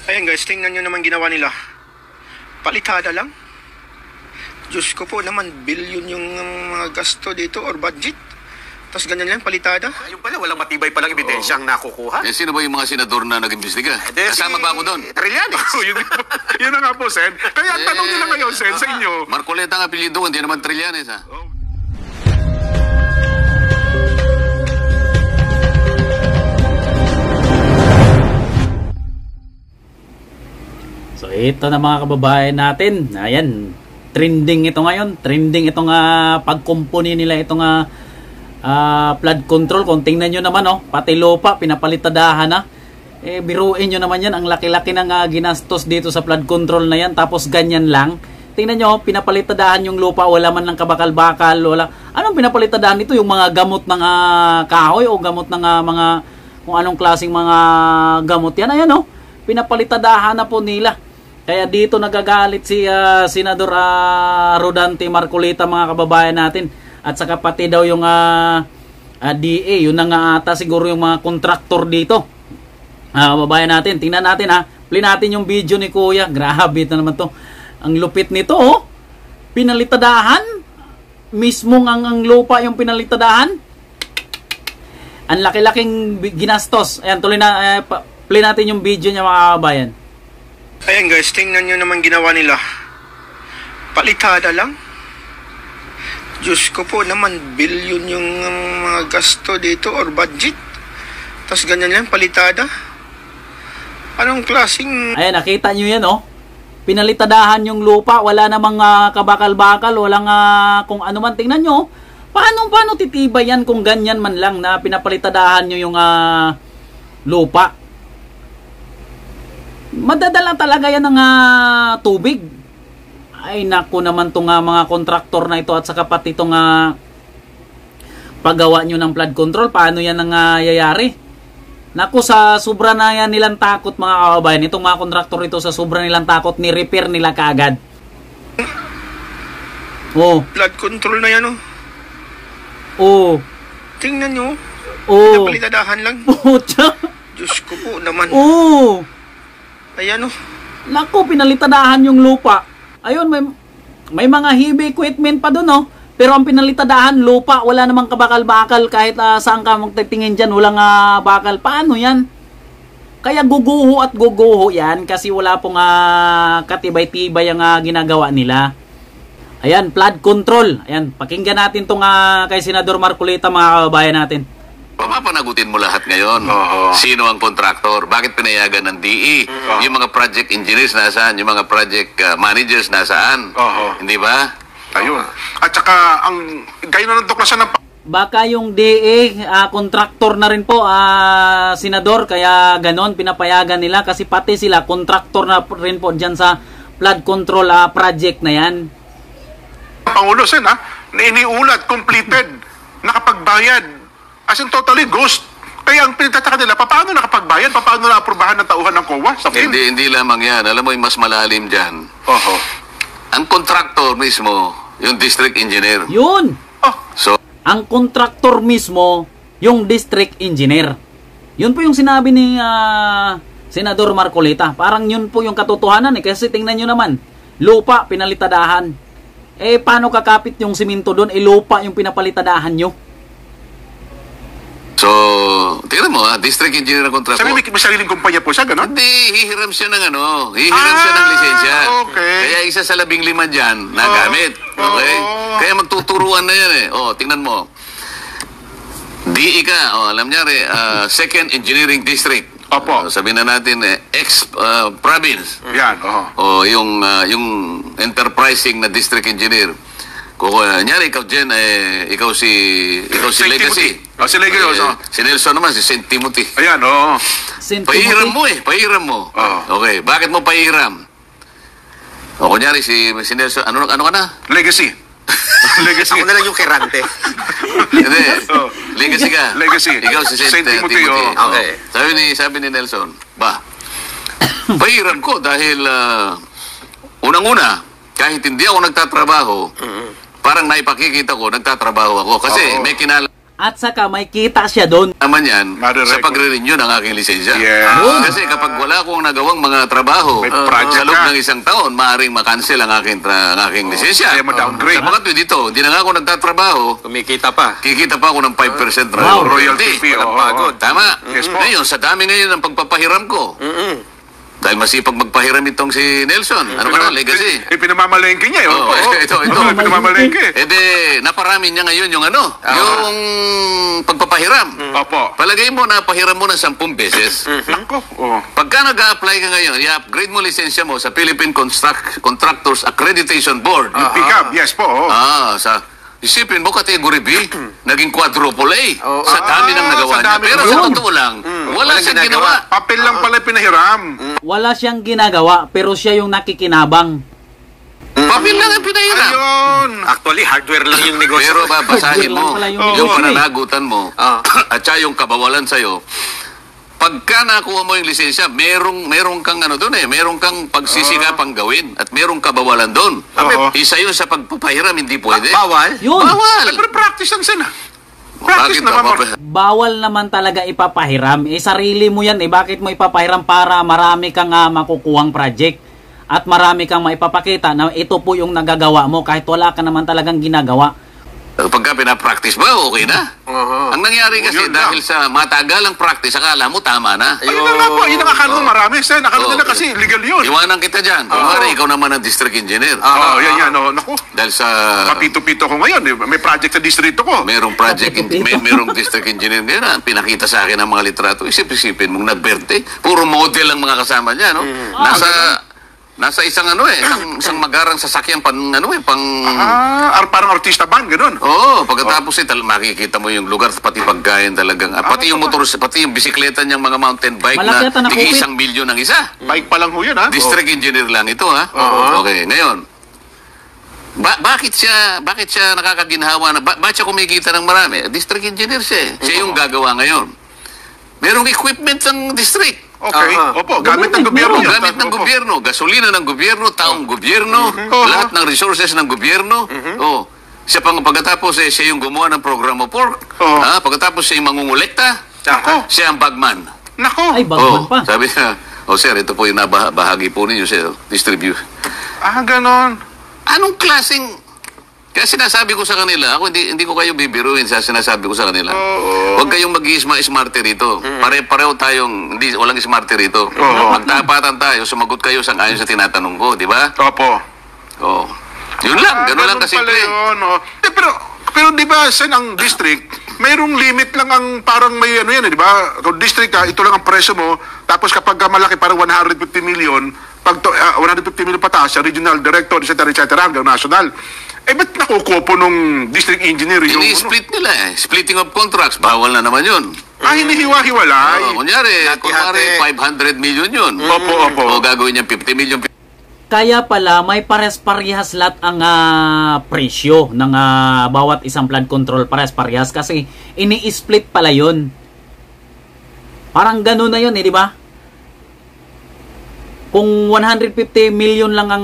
Ayan guys, tingnan nyo naman ginawa nila. Palitada lang. Diyos ko po naman, billion yung mga gasto dito or budget. Tapos ganyan lang, palitada. Yung pala, walang matibay palang ebidensya ang nakukuha. Eh, sino ba yung mga senador na nag-imbestiga? Kasama ba ako doon? Trillanes. Yun na nga po, Sen. Kaya ang tanong nila ngayon, Sen, sa inyo. Marcoleta ang apelyido, hindi naman Trillanes, ha? So ito na mga kababayan natin. Ayan, trending ito ngayon. Trending itong pagkumpuni nila itong flood control. Kung tingnan nyo naman, pati lupa pinapalitadahan na. Biruin nyo naman yan. Ang laki-laki ng ginastos dito sa flood control na yan. Tapos ganyan lang. Tingnan nyo, pinapalitadahan yung lupa. Wala man ng kabakal-bakal. Wala. Anong pinapalitadahan dito? Yung mga gamot ng kahoy o gamot ng mga kung anong klaseng mga gamot yan. Ayan pinapalitadahan na po nila. Kaya dito nagagalit si Senador Rodante Marcoleta, mga kababayan natin. At saka pati daw yung DA, yun na nga ata siguro yung mga kontraktor dito. Kababayan natin, tingnan natin play natin yung video ni Kuya. Grabe na naman to. Ang lupit nito pinalitadahan. Mismong ang lupa yung pinalitadahan. Ang laki-laking ginastos. Ayan, tuloy na, play natin yung video niya, mga kababayan. Ayan guys, tingnan nyo naman ginawa nila. Palitada lang. Diyos ko po naman, billion yung mga gasto dito or budget. Tapos ganyan lang, palitada. Anong klaseng... Ayan, nakita nyo yan pinalitadahan yung lupa. Wala namang kabakal-bakal. Walang kung ano man. Tingnan nyo. Paano titibay yan kung ganyan man lang na pinapalitadahan nyo yung lupa? Madadala talaga yan ng tubig. Ay naku naman itong mga kontraktor na ito at saka pati itong paggawa nyo ng flood control. Paano yan nangyayari? Naku, sa sobra na yan nilang takot, mga kababayan. Itong mga kontraktor ito, sa sobra nilang takot, ni-repair nila kaagad. Flood control na yan Tingnan nyo. Pinapalitadahan lang. Diyos ko po naman. Ayan Naku, pinalitadahan yung lupa. Ayun, may mga heavy equipment pa doon Pero ang pinalitadahan, lupa. Wala namang kabakal-bakal. Kahit saan ka magtitingin dyan, walang bakal. Paano yan? Kaya guguho at guguho yan. Kasi wala pong katibay-tibay ang ginagawa nila. Ayan, flood control. Ayan, pakinggan natin itong kay Senador Marcoleta, mga kababayan natin. Papanagutin mo lahat ngayon. Sino ang kontraktor? Bakit pinayagan ng DE? Yung mga project engineers nasaan? Yung mga project managers nasaan? Hindi ba? Ayun. At saka, gaya na ng tuklasan ng... Baka yung DE, kontraktor na rin po, Senador. Kaya ganon, pinapayagan nila. Kasi pati sila, kontraktor na rin po dyan sa flood control project na yan. Pangulo, Sen, na iniulat, completed, nakapagbayad. As in, totally ghost. Kaya ang pinitataka nila, paano nakapagbayad? Paano na-aprobahan ng tauhan ng COA? Hindi lamang yan. Alam mo yung mas malalim dyan. Ang kontraktor mismo, yung district engineer. Yun! So, ang kontraktor mismo, yung district engineer. Yun po yung sinabi ni Senador Marcoleta. Parang yun po yung katotohanan Kasi tingnan nyo naman, lupa, pinalitadahan. Paano kakapit yung simento doon? Lupa yung pinapalitadahan nyo. So, tingnan mo district engineer ang kontraktor. Sabi, may sariling kumpanya po siya, gano'n? Hindi, hihiram siya ng hihiram siya ng lisensya. Okay. Kaya isa sa 15 dyan, nagamit. Okay? Kaya magtuturuan na yan tingnan mo. DE ka, alam niya second engineering district. Opo. Sabihin na natin, ex-province. Yan, yung enterprising na district engineer. Kung nyari ikaw dyan, ikaw si Legacy. Si Legacy. Si Nelson naman, si St. Timothy. Ayan, Pahiram mo pahiram mo. Okay, bakit mo pahiram? Kunyari si Nelson, ano ka na? Legacy. Legacy. Ako na lang yung kerante. Hindi. Legacy ka. Legacy. Ikaw si St. Timothy. Okay. Sabi ni Nelson, pahiram ko dahil unang-una, kahit hindi ako nagtatrabaho, parang naipakikita ko, nagtatrabaho ako. Kasi may kinala... At saka may kita siya doon. Naman yan Marirecord. sa pagre-renew ng aking lisensya. Yes. Kasi kapag wala akong nagawang mga trabaho May project sa loob ka. ng isang taon, maaaring makancel ang aking lisensya. Kaya ma-downgrade. Sa mga dito, hindi na nga ako nagtatrabaho, Kumikita pa. kikita pa ako ng 5% Wow. Royalty fee. Walang oo. pagod. Tama. Yes po. Ngayon, sa dami ngayon ng pagpapahiram ko, dahil masipag magpahiram itong si Nelson. Ano ka na, legacy? Pinamamalengke niya. Oo, ito. Pinamamalengke. Eh di, naparami niya ngayon yung yung pagpapahiram. Opo. Palagay mo na pahiram mo ng 10 beses. Nako. Oh. Pagka nag-a-apply ka ngayon, i-upgrade mo lisensya mo sa Philippine Contractors Accreditation Board. Yung pick-up, yes po. Oh. Isipin mo, category B, naging quadruple A. Oo. Sa dami ng nagawa sa niya. dami Pero ng- sa Yun. totoo lang, wala Walang siyang ginagawa. ginawa. Papel lang pala pinahiram. Wala siyang ginagawa, pero siya yung nakikinabang. Papel lang ang pinahiram. Ayun. Actually, hardware lang yung negosyo. Pero babasahin Lang mo pala yung yung negosyo eh. pananagutan mo at saka yung kabawalan sa'yo. Pagka nakuha mo yung lisensya, merong kang merong kang pagsisikapang gawin at merong kabawalan doon. Oo. Isa yun sa pagpapahiram, hindi pwede. Bawal? Yun. Bawal! Pero practice lang sana. Practice Bakit naman. ba? Bawal naman talaga ipapahiram. Sarili mo yan. Bakit mo ipapahiram? Para marami kang makukuhang project. At marami kang maipapakita na ito po yung nagagawa mo kahit wala ka naman talagang ginagawa. Pagka pinapractice ba, okay na. Ang nangyari kasi Yun lang. dahil sa matagalang practice, akala mo tama na. Ayun na nga po. Yun ang akala mo marami. Sen, akala nila kasi legal yun. Iwanan kita dyan. Kunwari, ikaw naman ang district engineer. Yan. Oh, naku. Dahil sa... Kapito-pito ko ngayon. May project sa distrito ko. Merong merong district engineer ngayon na pinakita sa akin ang mga litrato. Isip-isipin mong nag-birthday. Puro model ang mga kasama niya, no? Nasa isang isang magarang sasakyan Parang artista band, ganun. Oo, pagkatapos makikita mo yung lugar, pati pagkain talagang, pati yung motor, pati yung bisikleta niyang mga mountain bike Malaki yata na nakupit. tig 1 milyon ang isa. Bike pa lang ho yun, ha? District engineer lang ito, ha? Okay, ngayon. Bakit siya nakakaginhawa na bakit siya kumikita ng marami? District engineer siya. Siya yung gagawa ngayon. Merong equipment ng district. Okay. Opo, gamit ng Government, gobyerno. yun. Gamit ng Opo. gobyerno, gasolina ng gobyerno, taong gobyerno, lahat ng resources ng gobyerno. Oh, siya pagkatapos siya yung gumawa ng programa pork. Oo. Pagkatapos siya yung mangungulekta. Ako. Siya ang bagman. Nako. Ay, bagman pa. Sabi niya, sir, ito po yung nabahagi po ninyo, sir. Distribute. Ganon. Anong klaseng... Kaya sinasabi ko sa kanila, ako hindi ko kayo bibiruin sa sinasabi ko sa kanila. Huwag kayong mag-i-smarte rito. Pare-pareho tayong, walang smarte rito. Magtapatan tayo, sumagot kayo sang ayon sa tinatanong ko, di ba? Opo. Oo. Yun lang, gano'n lang kasimple. Pala yun, oh. Pero di ba, Sen, ang district, mayroong limit lang ang parang may di ba? Kung district ito lang ang presyo mo, tapos kapag malaki, parang 150 million, pag 150 million pataas, regional director, etc., hanggang national. Ba't nakukuha po nung district engineer yung... Ini-split nila eh. Splitting of contracts, bawal na naman yun. Hinihiwa-hiwalay. Kunyari, Hati-hati. 500 million yun. Opo. O gagawin niya 50 million. Kaya pala may pares-parehas lahat ang presyo ng bawat isang flood control, pares-parehas kasi ini-split pala yun. Parang gano'n na yun di ba? Kung 150 million lang ang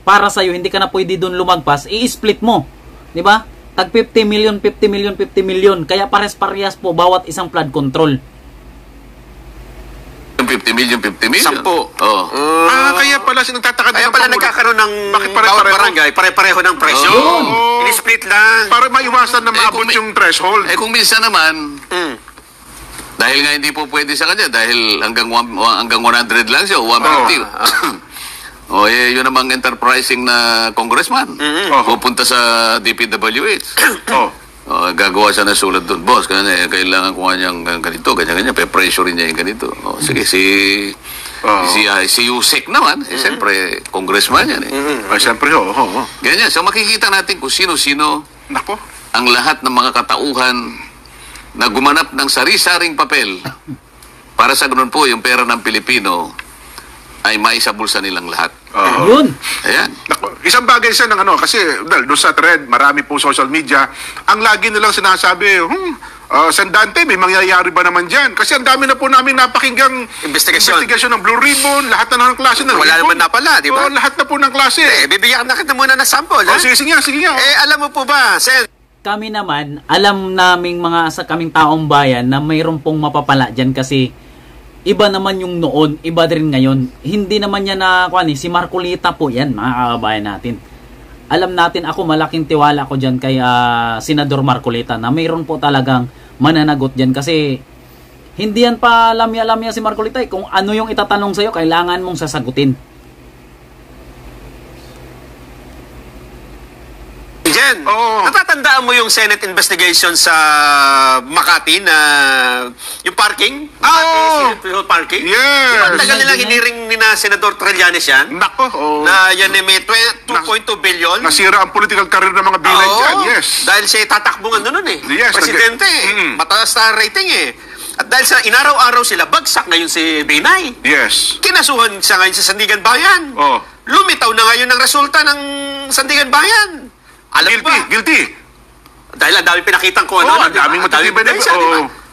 para sa'yo, hindi ka na pwede doon lumagpas, i-split mo. Di ba? Tag 50 million, 50 million, 50 million. Kaya pares-parehas po bawat isang flood control. 50 million. 10. Oo. Kaya pala nagtataka Kaya pala nagkakaroon ng Bakit bawat pare-pareho? barangay, pare-pareho ng presyo. Oo. In-split lang. Para maiwasan na maabot kung yung threshold. Kung minsan naman, dahil nga hindi po pwede sa kanya, dahil hanggang 100 lang siya, 150. Yun namang enterprising na congressman. Pupunta sa DPWH. Gagawa siya ng sulat doon. Boss, kailangan ko nga niyang ganito, ganyan-ganyan. Pe-pressure niya yung ganito. Sige, si Yusek naman, siyempre, congressman yan Siyempre, Ganyan. So makikita natin kung sino-sino Nako. ang lahat ng mga katauhan na gumanap ng sari-saring papel para sa ganun po yung pera ng Pilipino ay maisabulsa nilang lahat. Yun. Ayan. Nako, isang bagay sa kasi doon sa thread, marami po social media, ang lagi nilang sinasabi, San Dante, may mangyayari ba naman dyan? Kasi ang dami na po namin napakinggang investigasyon ng Blue Ribbon, lahat na ng klase ng Wala ribbon. naman na pala, di ba? Lahat na po ng klase. Bibigyan na kita muna ng sample, ha? Sige nga. Alam mo po ba, Sen, kami naman, alam naming sa kaming taong bayan na mayroon pong mapapala dyan kasi iba naman yung noon, iba din ngayon. Hindi naman yan si Marcolita po yan, mga kababayan natin. Alam natin, ako malaking tiwala ko dyan kay Senador Marcolita na mayroon po talagang mananagot dyan kasi hindi yan pa lamya-lamya si Marcolita. Kung ano yung itatanong sa'yo, kailangan mong sasagutin. Jen, natatandaan mo yung Senate investigation sa Makati na yung parking? Senate parking? Yes. Ang tagal nilang hiniring ni na Senador Trillanes yan? Nako, Na yan ay may 2.2 billion? nasira ang political career ng mga bilay dyan, yes. Dahil siya tatakbong ano nun eh. Yes, Presidente mataas na rating eh. At dahil sa inaraw-araw sila, bagsak ngayon si Binay. Yes. Kinasuhan siya ngayon sa Sandigan Bayan. Lumitaw na ngayon ang resulta ng Sandigan Bayan. Alam Guilty, ba? guilty. Dahil ang dami pinakitang ko ang daming matitibay na ito.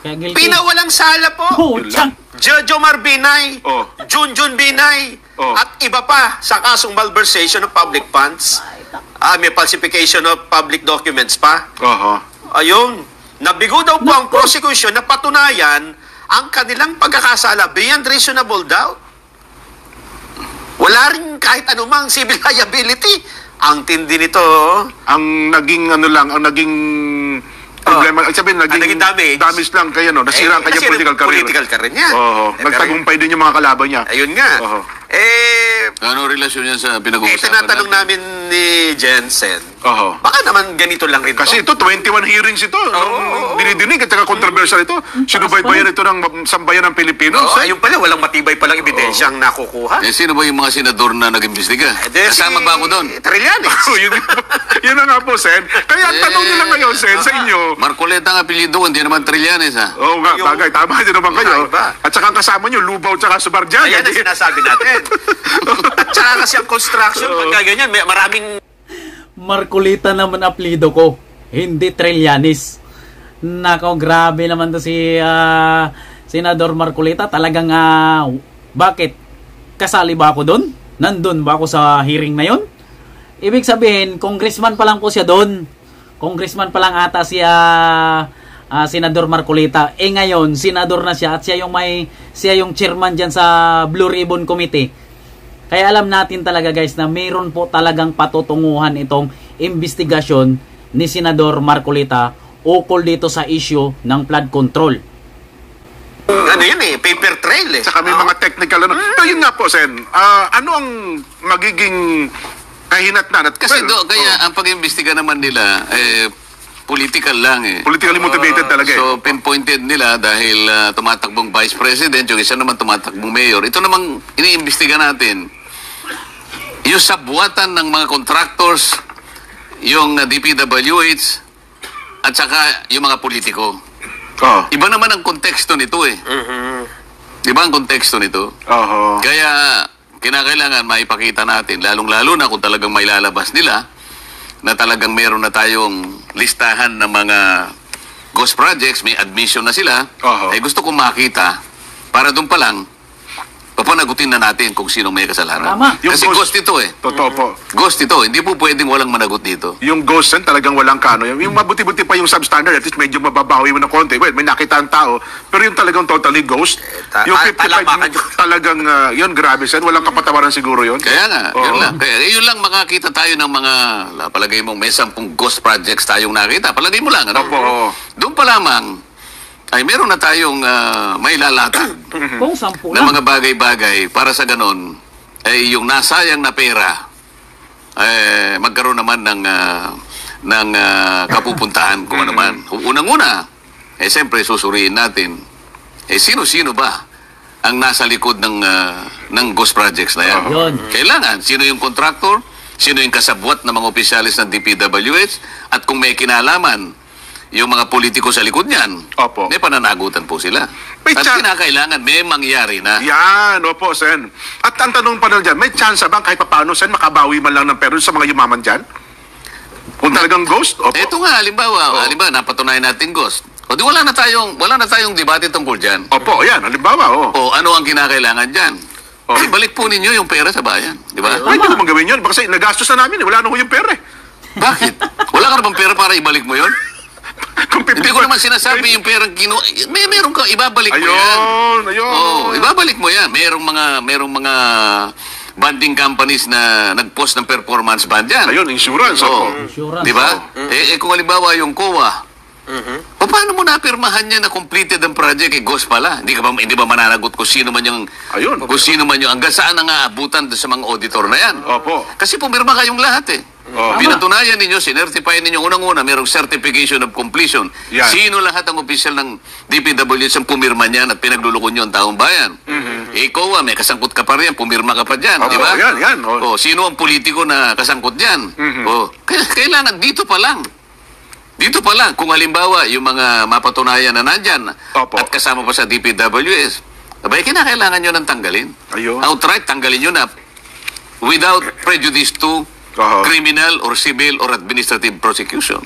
Kaya guilty. Pinawalang sala po. Jojo Binay, Junjun Binay, at iba pa sa kasong malversation of public funds. May falsification of public documents pa. Ayun. Nabigo daw po ang prosecution na patunayan ang kanilang pagkakasala beyond reasonable doubt. Wala rin kahit anumang civil liability. Ang tindi nito. Ang naging problema, sabihin, naging damage lang kaya nasira ang kanyang political career niya. Nagtagumpay din yung mga kalaban niya. Ayun nga. Ano relasyon yan sa pinag-uusapan tinatanong namin ni Jensen, baka naman ganito lang rin Kasi ito, 21 hearings ito. Dinidinig at saka controversial ito. Sinubaybayan ito ng sambayan ng Pilipinos. Ayun pala, walang matibay palang ebidensyang nakukuha. Sino ba yung mga senador na nag-imbestiga? Kasama ba ako doon? Trillanes. Yun na nga po, Sen. Kaya ang tanong nila ngayon, Sen, sa inyo. Marcoleta ang apelido, hindi naman Trillanes, ha? Oo nga, bagay. Tama din naman kayo. At saka kasama nyo, Lubaw at saka Subarjan. Ayan ang sinasabi natin. At saka kasi ang construction, pagka ganyan, maraming... Marcolita naman apelido ko, hindi Trillanes. Nako, grabe naman to si Senador Marcolita. Talagang, bakit? Kasali ba ako doon? Nandun ba ako sa hearing na yon? Ibig sabihin, congressman pa lang po siya doon. Congressman pa lang ata si Senador Marcolita. Ngayon, senador na siya at siya yung chairman dyan sa Blue Ribbon Committee. Kaya alam natin talaga guys na mayroon po talagang patutunguhan itong investigasyon ni Senador Marcolita ukol dito sa issue ng flood control. Ano yun paper trail Saka may mga technical Pero yun nga po, Sen, ano ang magiging kahinatnan? Kasi kaya ang pag-imbestiga naman nila, political lang politically motivated talaga So, pinpointed nila dahil tumatakbong vice president, yung isa naman tumatakbong mayor. Ito namang iniimbestiga natin. Yung sabuatan ng mga contractors, yung DPWH, at saka yung mga politiko. Iba naman ang konteksto nito Iba ang konteksto nito. Kaya, kinakailangan maipakita natin, lalong-lalo na kung talagang mailalabas nila, na talagang meron na tayong listahan ng mga ghost projects, may admission na sila, gusto kong makita, para doon pa lang, papanagutin na natin kung sino may kasalanan. Tama. Kasi ghost ito Totoo po. Ghost ito, hindi po pwedeng walang managot dito. Yung ghost, Sen, talagang walang kano. Yung mabuti-buti pa yung substandard, at least medyo mababawi mo ng konti. Well, may nakita ang tao, pero yung talagang totally ghost, yung 55, talagang, yun, grabe, Sen. Walang kapatawaran siguro yun. Kaya nga, yun lang. Kaya yun lang makakita tayo ng mga, palagay mo, may 10 ghost projects tayong nakita. Palagay mo lang, Doon pa lamang, ay meron na tayong mailalatag Kung 10 na mga bagay-bagay para sa ganon, ay yung nasayang na pera, magkaroon naman ng kapupuntahan kung ano man. Unang-una, siyempre susuriin natin, sino-sino ba ang nasa likod ng ghost projects na yan? Kailangan, sino yung contractor, sino yung kasabwat ng mga opisyalis ng DPWH, at kung may kinalaman yung mga politiko sa likod niyan, may pananagutan po sila. At kinakailangan may mangyari na. Yan, Sen. At ang tanong pa dyan, may chance ba kahit paano, Sen, makabawi man lang ng pera sa mga yumaman dyan? Kung talagang ghost? Ito nga, halimbawa, napatunayan natin ghost. O di wala na tayong debate tungkol dyan. Yan, halimbawa, O ano ang kinakailangan dyan? Balik po ninyo yung pera sa bayan. Di ba? Pwede naman gawin yun. Kasi nagastos na namin, wala na yung pera Bakit? Wala ka naman pera para ibalik mo yun? Kung Hindi ko naman sinasabi yung perang meron ka, ibabalik mo yan. Ayun. Ibabalik mo yan. Merong mga banding companies na nag-post ng performance band yan. Ayun, insurance. Insurance. Di ba? Kung halimbawa yung COA, paano mo napirmahan niya na completed ang project? Ghost pala. Hindi ba mananagot kung sino man yung hanggang saan ang aabutan sa mga auditor na yan? Opo. Kasi pumirma kayong lahat eh. Pinatunayan ninyo, sinertify ninyo unang-una, mayroong certification of completion. Yan. Sino lahat ang opisyal ng DPWH ang pumirma niyan at pinaglulukon nyo ang taong bayan? Ikaw, may kasangkot ka pa rin, pumirma ka pa dyan, di ba? Yan. Sino ang politiko na kasangkot dyan? Kailangan dito pa lang. Dito pa lang, kung halimbawa yung mga mapatunayan na nandyan at kasama pa sa DPWS, abay, kinakailangan nyo nang tanggalin. Ayun. Outright, tanggalin nyo na without prejudice to criminal or civil or administrative prosecution.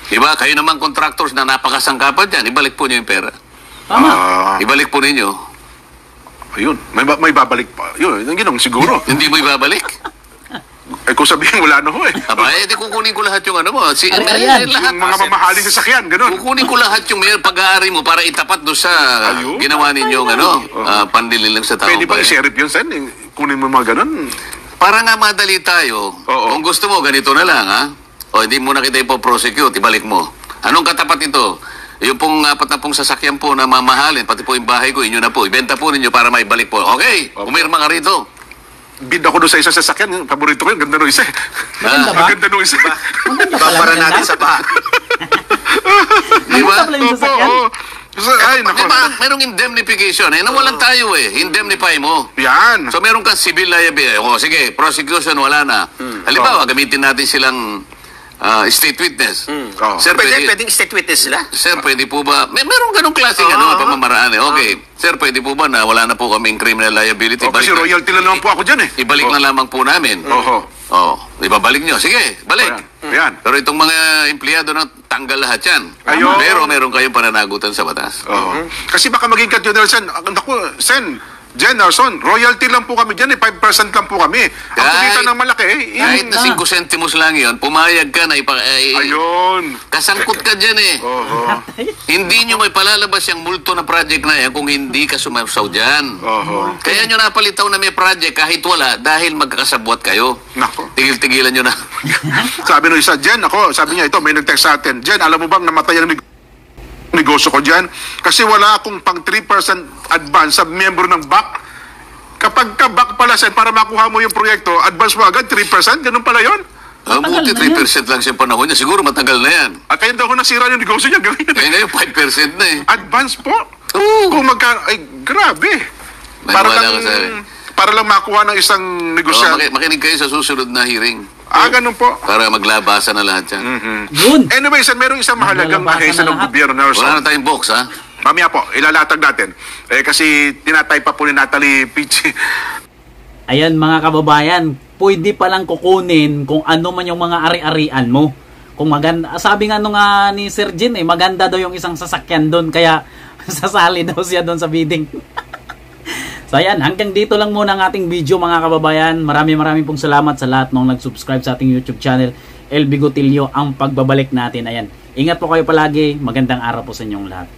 Diba? Kayo naman contractors na napakasangkapan dyan, ibalik po nyo yung pera. Tama. Ibalik po ninyo. Ayun. May babalik pa. Yun ang siguro. Hindi mo ibabalik? Kung sabihin, wala na ho eh. Aba, di kukunin ko lahat yung ano mo. Ayan. Lahat. Yung mga mamahaling sasakyan, ganun. Kukunin ko lahat yung may pag-aari mo para itapat doon sa ginawa ninyong pandililang sa tao. Pwede ba i-sheriff yun, Sen? Kunin mo mga ganun. Para nga madali tayo, kung gusto mo, ganito na lang, ha? O, hindi mo na kita ipo-prosecute, ibalik mo. Anong katapat ito? Yung pong 4 sasakyan po na mamahalin, pati po yung bahay ko, inyo na po. Ibenta po ninyo para maibalik po. Okay, pumirma ka rito. Bid ako doon sa isang sasakyan. Yung paborito ko yung ganda nung isa. Maganda ba? Maganda nung isa. Maganda pala. Para natin sa bahay. Di ba? Maganda pala yung sasakyan. Ay, nako. Diba, merong indemnification. Nawalan tayo indemnify mo. Yan. So meron kang civil liability. O sige, prosecution wala na. Halimbawa, gamitin natin silang state witness. Sir, Pwedeng state witness sila? Sir, pwede po ba? Meron ganong klaseng pamamaraan eh. Okay. Sir, pwede po ba na wala na po kaming criminal liability? Kasi royalty lang naman po ako dyan eh. Ibalik na lamang po namin. Ibabalik nyo. Sige, balik. Yan. Pero itong mga empleyado na tanggal lahat yan. Ayun. Pero meron kayong pananagutan sa batas. Kasi baka maging General Sen. Naku, Sen, Jennerson, royalty lang po kami dyan eh. 5% lang po kami. Ang kumita ng malaki eh. Kahit na 5 centimos lang yun, pumayag ka na Ayun. kasangkot ka dyan eh. Hindi nyo may palalabas yung multo na project na yan kung hindi ka sumasaw dyan. Kaya nyo napalitaw na may project kahit wala dahil magkakasabwat kayo. Nako. Tigil-tigilan nyo na. Sabi nung isa, Jen, sabi niya ito, may nag-text sa atin. Jen, alam mo bang namatay ang negosyo ko dyan? Kasi wala akong pang 3% advance sa member ng BAC. Kapag ka-BAC pala, Sen, para makuha mo yung proyekto, advance mo agad, 3%? Ganun pala yun? Buti 3% lang siyang panahon niya. Siguro matagal na yan. At kaya daw nasira yung negosyo niya. Gawin Kaya ngayon 5% na eh. Advance po? Oo. Kung ay, grabe. Maniwala ka sa akin. Para lang makuha ng isang negosyante. Makinig kayo sa susunod na hearing. Ganun po. Para maglabasan na lahat yan. Yun. Anyway, Sen, merong isang mahalagang Maglalabasan ahensya na ng lahat. gobyerno, Nelson. Wala na tayong box, ha? Mamaya po, ilalatag natin. Kasi tinatay pa po ni Natalie Pichi. Ayan mga kababayan, pwede palang kukunin kung ano man yung mga ari-arian mo. Kung maganda, sabi nga nung ni Sir Jin maganda daw yung isang sasakyan doon, kaya sasali daw siya doon sa bidding. So ayan, hanggang dito lang muna ang ating video mga kababayan. Maraming pong salamat sa lahat nung nag-subscribe sa ating YouTube channel, El Bigotilio, ang pagbabalik natin. Ayan, ingat po kayo palagi, magandang araw po sa inyong lahat.